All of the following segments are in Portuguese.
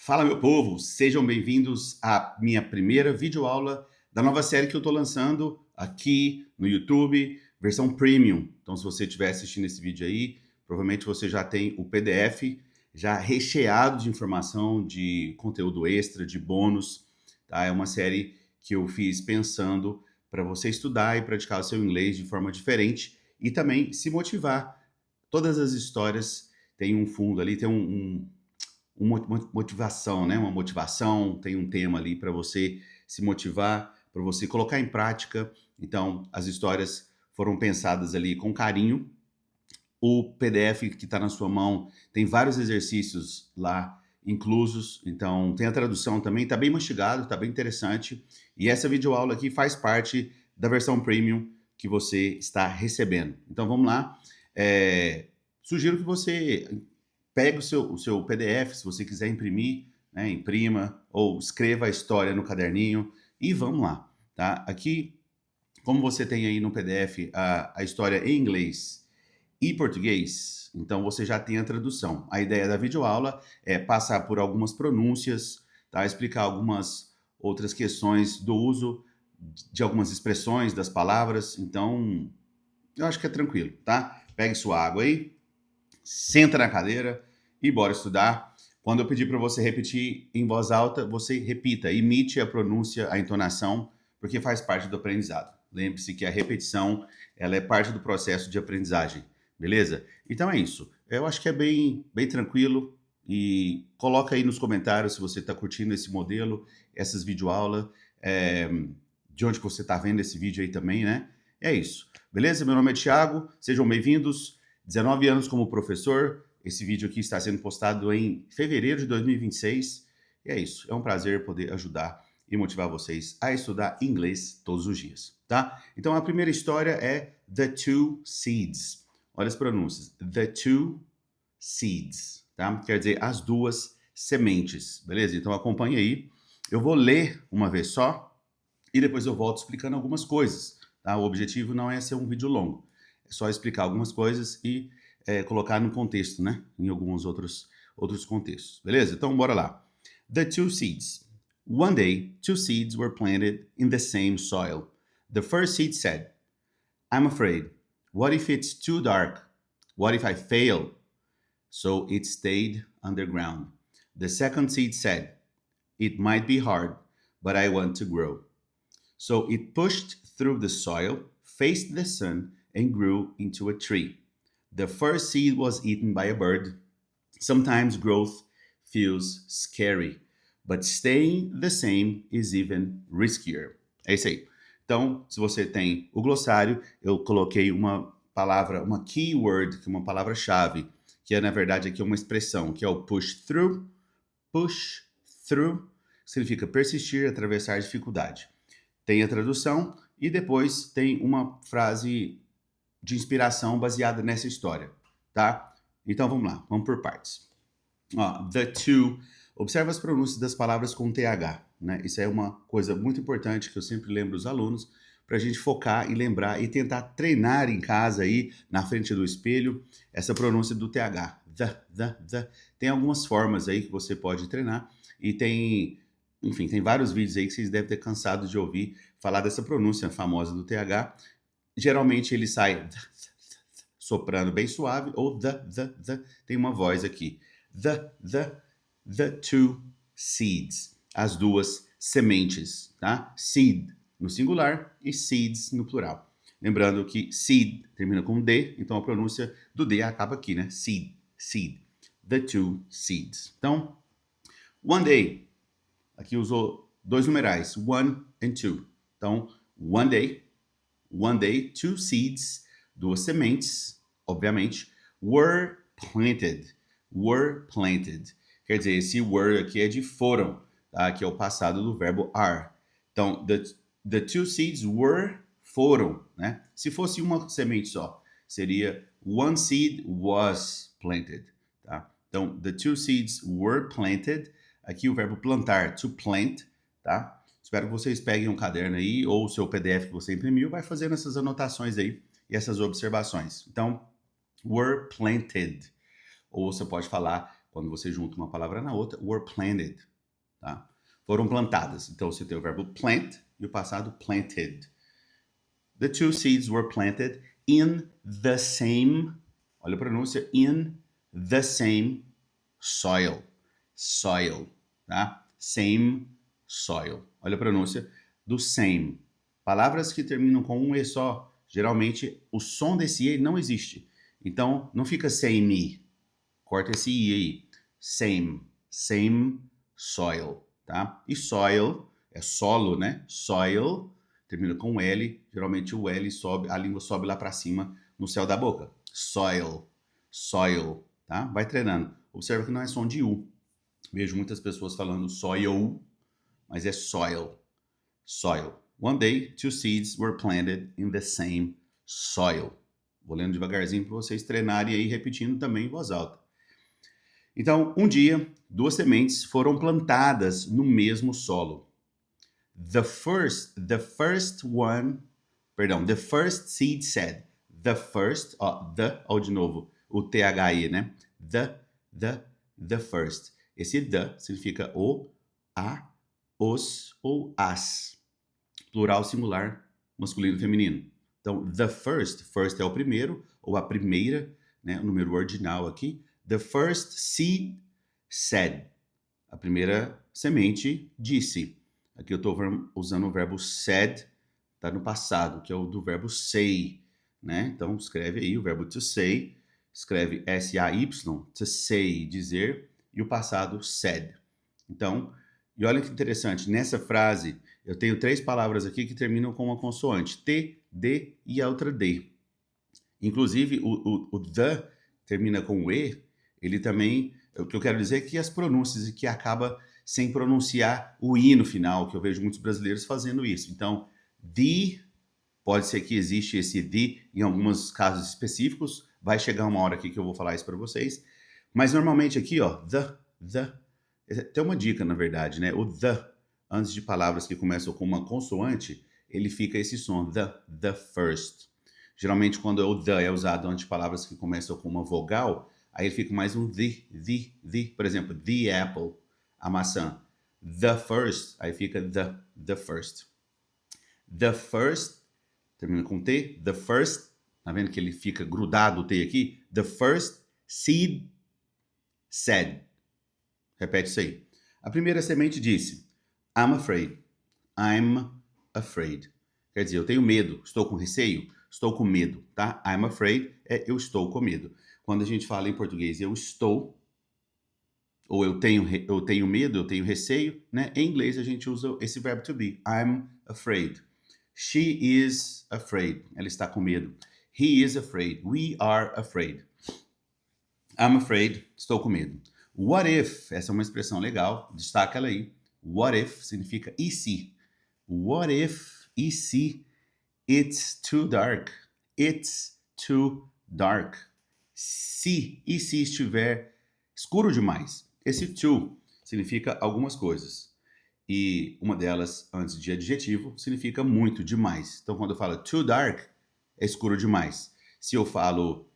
Fala, meu povo! Sejam bem-vindos à minha primeira videoaula da nova série que eu estou lançando aqui no YouTube, versão Premium. Então, se você estiver assistindo esse vídeo aí, provavelmente você já tem o PDF já recheado de informação, de conteúdo extra, de bônus, tá? É uma série que eu fiz pensando para você estudar e praticar o seu inglês de forma diferente e também se motivar. Todas as histórias têm um fundo ali, tem uma motivação, né? Uma motivação, tem um tema ali para você se motivar, para você colocar em prática. Então, as histórias foram pensadas ali com carinho. O PDF que está na sua mão tem vários exercícios lá inclusos, então tem a tradução também, está bem mastigado, está bem interessante. E essa videoaula aqui faz parte da versão Premium que você está recebendo. Então vamos lá. Sugiro que você pegue o seu PDF, se você quiser imprimir, né, imprima, ou escreva a história no caderninho e vamos lá, tá? Aqui, como você tem aí no PDF a história em inglês e português, então você já tem a tradução. A ideia da videoaula é passar por algumas pronúncias, tá? Explicar algumas outras questões do uso de algumas expressões das palavras, então eu acho que é tranquilo, tá? Pegue sua água aí, senta na cadeira e bora estudar. Quando eu pedir para você repetir em voz alta, você repita, imite a pronúncia, a entonação, porque faz parte do aprendizado. Lembre-se que a repetição, ela é parte do processo de aprendizagem, beleza? Então é isso. Eu acho que é bem tranquilo e coloca aí nos comentários se você está curtindo esse modelo, essas videoaulas, de onde você está vendo esse vídeo aí também, né? É isso. Beleza? Meu nome é Thiago, sejam bem-vindos. 19 anos como professor, esse vídeo aqui está sendo postado em fevereiro de 2026. E é isso, é um prazer poder ajudar e motivar vocês a estudar inglês todos os dias, tá? Então a primeira história é The Two Seeds. Olha as pronúncias. The Two Seeds, tá? Quer dizer, as duas sementes, beleza? Então acompanhe aí. Eu vou ler uma vez só e depois eu volto explicando algumas coisas, tá? O objetivo não é ser um vídeo longo. É só explicar algumas coisas e colocar no contexto, né? Em alguns outros contextos. Beleza? Então, bora lá. The two seeds. One day, two seeds were planted in the same soil. The first seed said, I'm afraid. What if it's too dark? What if I fail? So it stayed underground. The second seed said, it might be hard, but I want to grow. So it pushed through the soil, faced the sun, and grew into a tree. The first seed was eaten by a bird. Sometimes growth feels scary, but staying the same is even riskier. É isso aí. Então, se você tem o glossário, eu coloquei uma palavra, uma keyword, que é uma palavra-chave, que é, na verdade, aqui uma expressão, que é o push through. Push through significa persistir, atravessar dificuldade. Tem a tradução e depois tem uma frase de inspiração baseada nessa história, tá? Então vamos lá, vamos por partes. Ó, the two, observa as pronúncias das palavras com TH, né? Isso é uma coisa muito importante que eu sempre lembro os alunos, para a gente focar e lembrar e tentar treinar em casa aí, na frente do espelho, essa pronúncia do TH. The. Tem algumas formas aí que você pode treinar e enfim, tem vários vídeos aí que vocês devem ter cansado de ouvir falar dessa pronúncia famosa do TH. Geralmente ele sai soprando bem suave, ou the, tem uma voz aqui. The two seeds. As duas sementes, tá? Seed no singular e seeds no plural. Lembrando que seed termina com D, então a pronúncia do D acaba aqui, né? Seed. The two seeds. Então, one day. Aqui usou dois numerais, one and two. Então, one day, two seeds, duas sementes, obviamente, were planted. Quer dizer, esse were aqui é de foram, tá? Que é o passado do verbo are. Então, the two seeds foram, né? Se fosse uma semente só, seria one seed was planted, tá? Então, the two seeds were planted. Aqui o verbo plantar, to plant, tá? Espero que vocês peguem um caderno aí ou o seu PDF que você imprimiu, vai fazendo essas anotações aí e essas observações. Então, were planted. Ou você pode falar quando você junta uma palavra na outra, were planted, tá? Foram plantadas. Então, você tem o verbo plant e o passado planted. The two seeds were planted in the same, olha a pronúncia, in the same soil. Soil, tá? Same soil. Olha a pronúncia do same. Palavras que terminam com um E só, geralmente o som desse E não existe. Então, não fica same. Corta esse I aí. Same. Same soil, tá? E soil é solo, né? Soil termina com L. Geralmente o L sobe, a língua sobe lá para cima no céu da boca. Soil. Soil, tá? Vai treinando. Observa que não é som de U. Vejo muitas pessoas falando soil, mas é soil. Soil. One day, two seeds were planted in the same soil. Vou lendo devagarzinho para vocês treinarem aí, repetindo também em voz alta. Então, um dia, duas sementes foram plantadas no mesmo solo. The first seed said. The first, de novo, o THE, né? The first. Esse the significa o, a, os ou as. Plural singular, masculino e feminino. Então, the first é o primeiro, ou a primeira, né? O número ordinal aqui. The first seed said. A primeira semente disse. Aqui eu estou usando o verbo said, está no passado, que é o do verbo say, né? Então, escreve aí o verbo to say, escreve S-A-Y, to say, dizer, e o passado said. Então, e olha que interessante, nessa frase eu tenho três palavras aqui que terminam com uma consoante, T, D e a outra D. Inclusive, o the termina com o E, ele também, o que eu quero dizer é que as pronúncias que acaba sem pronunciar o I no final, que eu vejo muitos brasileiros fazendo isso. Então, the, pode ser que existe esse the em alguns casos específicos, vai chegar uma hora aqui que eu vou falar isso para vocês, mas normalmente aqui, ó, the, tem uma dica, na verdade, né? O the, antes de palavras que começam com uma consoante, ele fica esse som, the first. Geralmente, quando o the é usado antes de palavras que começam com uma vogal, aí ele fica mais um the. Por exemplo, the apple, a maçã. The first, aí fica the first. The first, termina com T, the first, tá vendo que ele fica grudado o T aqui? The first seed said. Repete isso aí. A primeira semente disse, I'm afraid. I'm afraid. Quer dizer, eu tenho medo, estou com receio, estou com medo, tá? I'm afraid é eu estou com medo. Quando a gente fala em português, eu estou, ou eu tenho medo, eu tenho receio, né? Em inglês a gente usa esse verbo to be. I'm afraid. She is afraid. Ela está com medo. He is afraid. We are afraid. I'm afraid. Estou com medo. What if? Essa é uma expressão legal. Destaca ela aí. What if significa e se. What if, e se, it's too dark. It's too dark. Se, e se estiver escuro demais. Esse too significa algumas coisas. E uma delas, antes de adjetivo, significa muito, demais. Então, quando eu falo too dark, é escuro demais. Se eu falo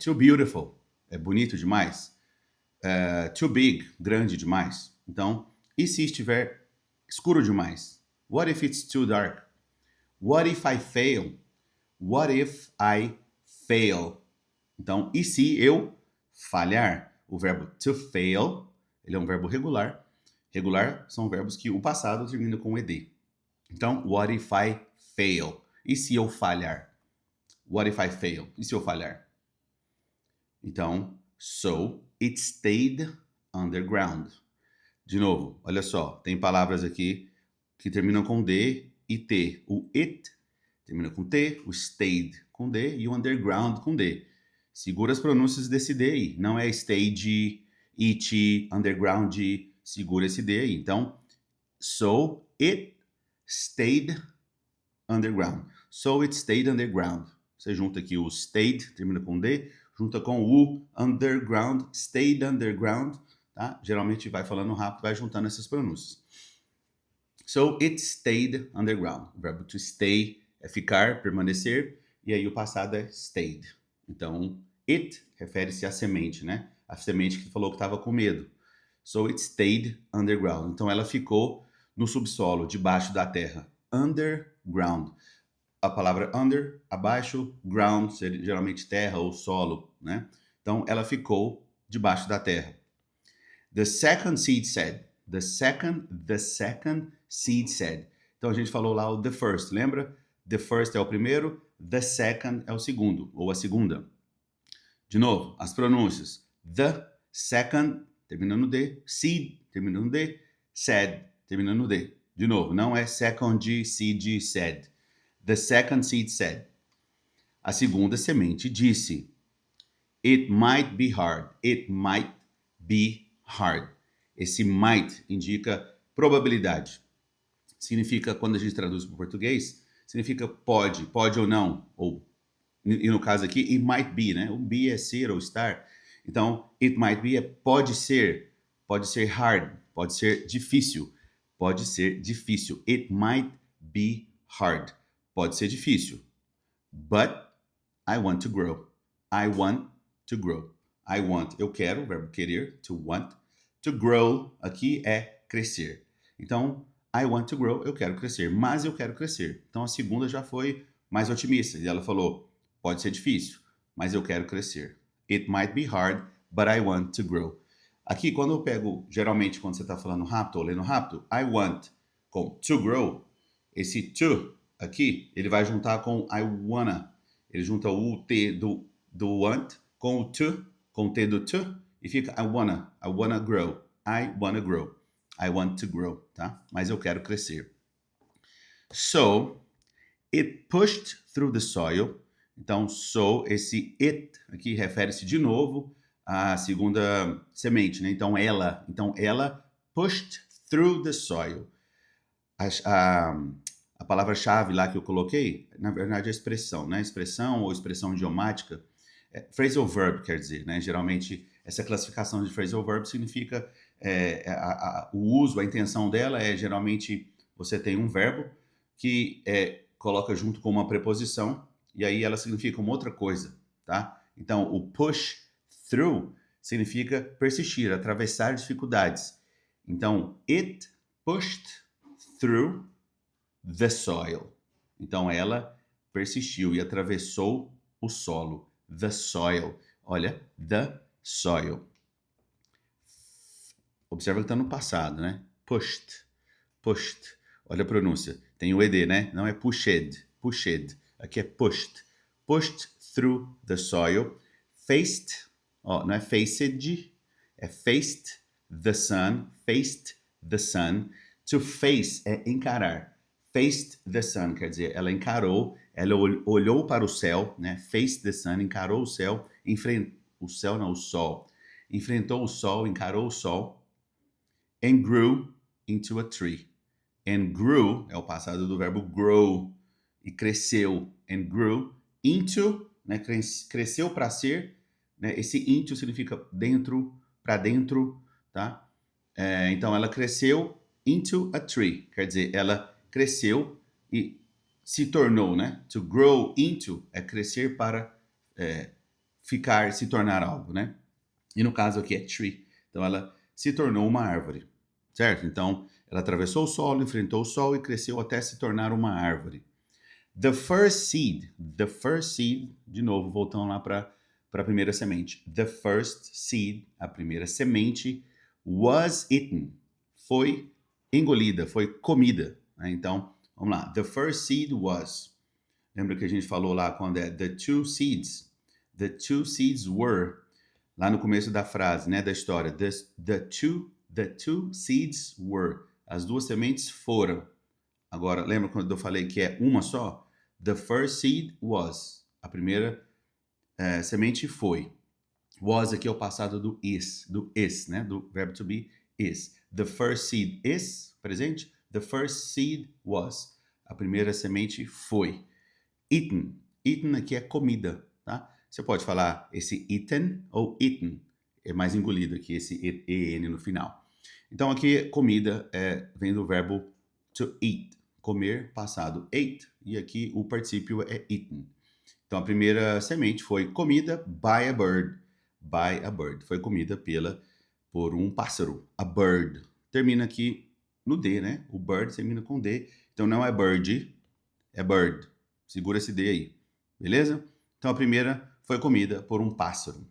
too beautiful, é bonito demais. Too big, grande demais. Então, e se estiver escuro demais? What if it's too dark? What if I fail? What if I fail? Então, e se eu falhar? O verbo to fail, ele é um verbo regular. Regular são verbos que o passado termina com ed. Então, what if I fail? E se eu falhar? What if I fail? E se eu falhar? Então, so it stayed underground. De novo, olha só, tem palavras aqui que terminam com D e T. O it termina com T, o stayed com D e o underground com D. Segura as pronúncias desse D aí. Não é stage, it, underground, segura esse D aí. Então, so it stayed underground. So it stayed underground. Você junta aqui o stayed, termina com D, junta com o underground, stayed underground, tá? Geralmente vai falando rápido, vai juntando essas pronúncias. So it stayed underground. O verbo to stay é ficar, permanecer, e aí o passado é stayed. Então, it refere-se à semente, né? a semente que falou que estava com medo. So it stayed underground. Então ela ficou no subsolo, debaixo da terra. Underground. A palavra under, abaixo, ground, geralmente terra ou solo, né? Então ela ficou debaixo da terra. The second seed said. The second seed said. Então a gente falou lá o the first, lembra? The first é o primeiro, the second é o segundo, ou a segunda. De novo, as pronúncias. The second, terminando no D, seed, terminando no D, said, terminando no D. De novo, não é second seed said. The second seed said. A segunda semente disse. It might be hard. It might be hard. Esse might indica probabilidade. Significa, quando a gente traduz para o português, significa pode, pode ou não. Ou, e no caso aqui, it might be, né? O be é ser ou estar. Então, it might be é pode ser hard, pode ser difícil. Pode ser difícil. It might be hard. Pode ser difícil. But I want to grow. I want to grow. I want, eu quero, o verbo querer, to want. To grow, aqui é crescer. Então, I want to grow, eu quero crescer, mas eu quero crescer. Então, a segunda já foi mais otimista. E ela falou, pode ser difícil, mas eu quero crescer. It might be hard, but I want to grow. Aqui, quando eu pego, geralmente, quando você está falando rápido ou lendo rápido, I want com to grow, esse to aqui, ele vai juntar com I wanna. Ele junta o T do want com o to, com o T do to, e fica I wanna grow. I wanna grow. I want to grow, tá? Mas eu quero crescer. So, it pushed through the soil. Então, so, esse it aqui refere-se de novo à segunda semente, né? Então, ela pushed through the soil. A palavra-chave lá que eu coloquei, na verdade, é a expressão, né? Expressão ou expressão idiomática. Phrasal verb quer dizer, né? Geralmente, essa classificação de phrasal verb significa o uso, a intenção dela é geralmente você tem um verbo que coloca junto com uma preposição e aí ela significa uma outra coisa, tá? Então, o push through significa persistir, atravessar dificuldades. Então, it pushed through the soil. Então, ela persistiu e atravessou o solo. The soil. Olha, the soil. Observa que está no passado, né? Pushed. Pushed. Olha a pronúncia. Tem o ED, né? Não é pushed. Pushed. Aqui é pushed. Pushed through the soil. Faced. Ó, não é faced. É faced the sun. Faced the sun. To face é encarar. Faced the sun, quer dizer, ela encarou, ela olhou para o céu, né? Faced the sun, encarou o céu, o céu não, o sol. Enfrentou o sol, encarou o sol. And grew into a tree. And grew é o passado do verbo grow. E cresceu. And grew into, né? Cresceu para ser, né? Esse into significa dentro, para dentro, tá? Então ela cresceu into a tree. Quer dizer, ela cresceu e se tornou, né? To grow into é crescer para ficar, se tornar algo, né? E no caso aqui é tree. Então ela se tornou uma árvore, certo? Então ela atravessou o solo, enfrentou o sol e cresceu até se tornar uma árvore. The first seed, de novo, voltando lá para a primeira semente. The first seed, a primeira semente, was eaten, foi engolida, foi comida. Né? Então, vamos lá. The first seed was. Lembra que a gente falou lá quando é the two seeds? The two seeds were. Lá no começo da frase, né, da história. The two seeds were. As duas sementes foram. Agora, lembra quando eu falei que é uma só? The first seed was. A primeira semente foi. Was aqui é o passado do is, né? Do verbo to be is. The first seed is, presente. The first seed was. A primeira semente foi. Eaten. Eaten aqui é comida, tá? Você pode falar esse eaten ou eaten. É mais engolido aqui, esse en no final. Então aqui comida vem do verbo to eat. Comer, passado, ate. E aqui o particípio é eaten. Então a primeira semente foi comida by a bird. by a bird. Foi comida por um pássaro. A bird. Termina aqui no D, né? O bird termina com D. Então não é bird, é bird. Segura esse D aí. Beleza? Então a primeira foi comida por um pássaro.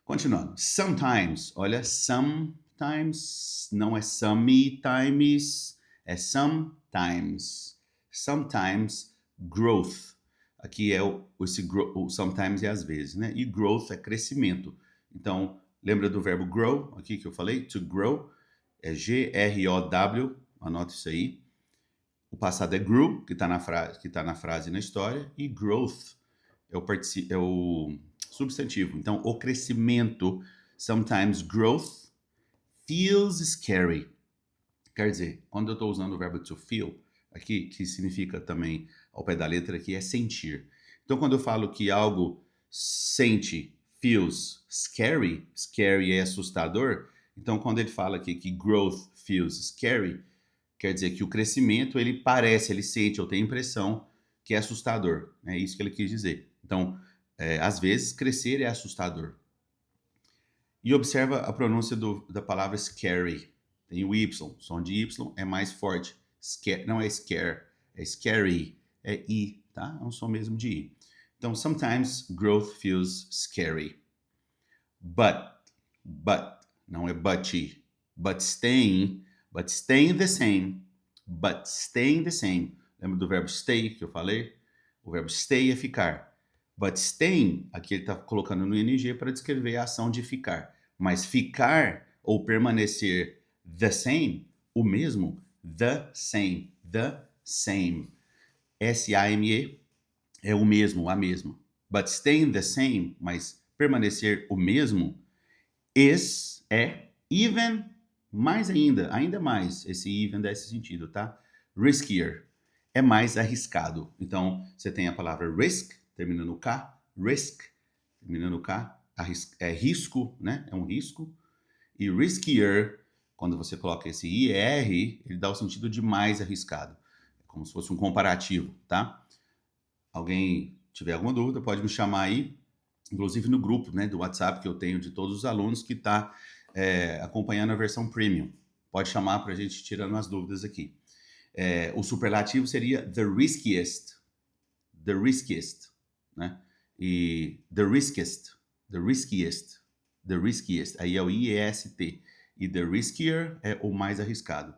Continuando. Sometimes. Olha, sometimes. Não é sometimes. É sometimes. Sometimes growth. Aqui é o sometimes é às vezes, né? E growth é crescimento. Então, lembra do verbo grow, aqui que eu falei? To grow, é G-R-O-W, anota isso aí. O passado é grew, que está na frase e na história, e growth é o substantivo. Então, o crescimento, sometimes growth feels scary. Quer dizer, quando eu estou usando o verbo to feel, aqui, que significa também, ao pé da letra aqui, é sentir. Então, quando eu falo que algo sente, feels scary, scary é assustador, então quando ele fala aqui que growth feels scary, quer dizer que o crescimento, ele parece, ele sente, ou tem a impressão que é assustador. É isso que ele quis dizer. Então, às vezes, crescer é assustador. E observa a pronúncia da palavra scary. Tem o Y, o som de Y é mais forte. Não é scare, é scary, é I, tá? É um som mesmo de I. Então, sometimes growth feels scary. But, não é but staying the same, but staying the same. Lembra do verbo stay que eu falei? O verbo stay é ficar. But staying, aqui ele está colocando no ing para descrever a ação de ficar. Mas ficar ou permanecer the same, o mesmo, the same. S-A-M-E é o mesmo, a mesma. But staying the same, mas permanecer o mesmo, é even mais ainda mais. Esse even dá esse sentido, tá? Riskier, é mais arriscado. Então, você tem a palavra risk, termina no K, risk, termina no K, é risco, né? É um risco. E riskier, quando você coloca esse IR, ele dá o sentido de mais arriscado. É como se fosse um comparativo, tá? Alguém tiver alguma dúvida, pode me chamar aí, inclusive no grupo, né, do WhatsApp que eu tenho de todos os alunos que está acompanhando a versão premium. Pode chamar para a gente tirando as dúvidas aqui. O superlativo seria the riskiest, né? E the riskiest, aí é o IEST. E the riskier é o mais arriscado.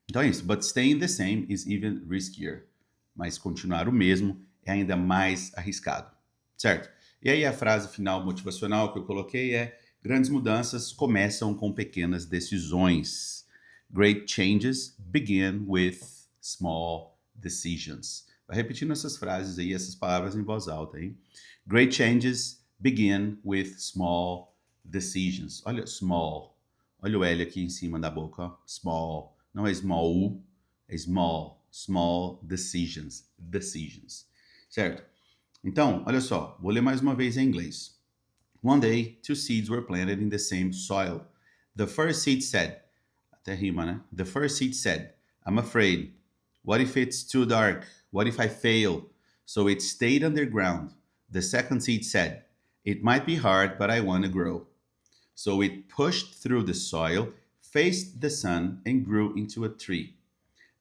Então é isso. But staying the same is even riskier. Mas continuar o mesmo é ainda mais arriscado. Certo? E aí a frase final motivacional que eu coloquei é: grandes mudanças começam com pequenas decisões. Great changes begin with small decisions. Vai repetindo essas frases aí, essas palavras em voz alta, hein? Great changes begin with small decisions. Olha, small. Olha o L aqui em cima da boca, ó. Small. Não é small, é small. Small decisions. Certo? Então, olha só. Vou ler mais uma vez em inglês. One day, 2 seeds were planted in the same soil. The first seed said, até rima, né? The first seed said, I'm afraid. What if it's too dark? What if I fail? So it stayed underground. The second seed said, it might be hard, but I want to grow. So it pushed through the soil, faced the sun, and grew into a tree.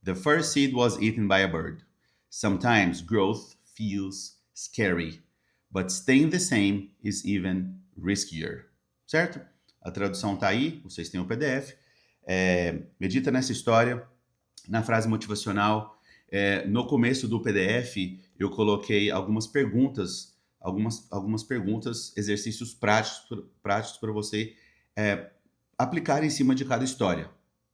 The first seed was eaten by a bird. Sometimes growth feels scary, but staying the same is even riskier. Certo? A tradução tá aí, vocês têm o PDF. Medita nessa história, na frase motivacional. No começo do PDF, eu coloquei algumas perguntas, exercícios práticos para você aplicar em cima de cada história.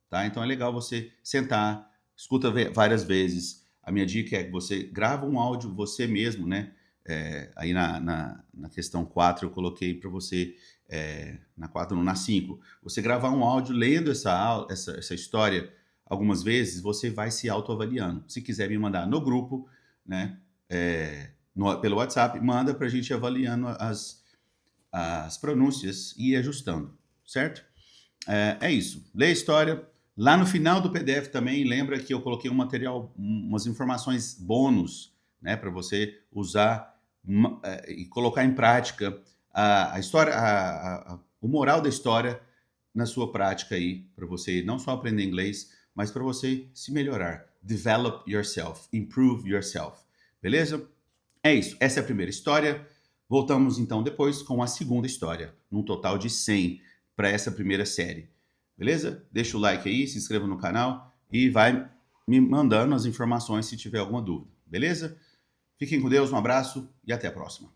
Tá? Então é legal você sentar, escuta várias vezes. A minha dica é que você grava um áudio você mesmo, né? Aí na questão 4 eu coloquei para você, na 4 não, na 5, você gravar um áudio lendo essa história algumas vezes, você vai se autoavaliando. Se quiser me mandar no grupo, né, pelo WhatsApp, manda para a gente ir avaliando as pronúncias e ir ajustando, certo? É isso. Lê a história. Lá no final do PDF também, lembra que eu coloquei um material, umas informações bônus, né, para você usar e colocar em prática a história, o moral da história na sua prática aí, para você não só aprender inglês, mas para você se melhorar. Develop yourself, improve yourself. Beleza? É isso. Essa é a primeira história. Voltamos então depois com a segunda história, num total de 100 para essa primeira série. Beleza? Deixa o like aí, se inscreva no canal e vai me mandando as informações se tiver alguma dúvida. Beleza? Fiquem com Deus, um abraço e até a próxima.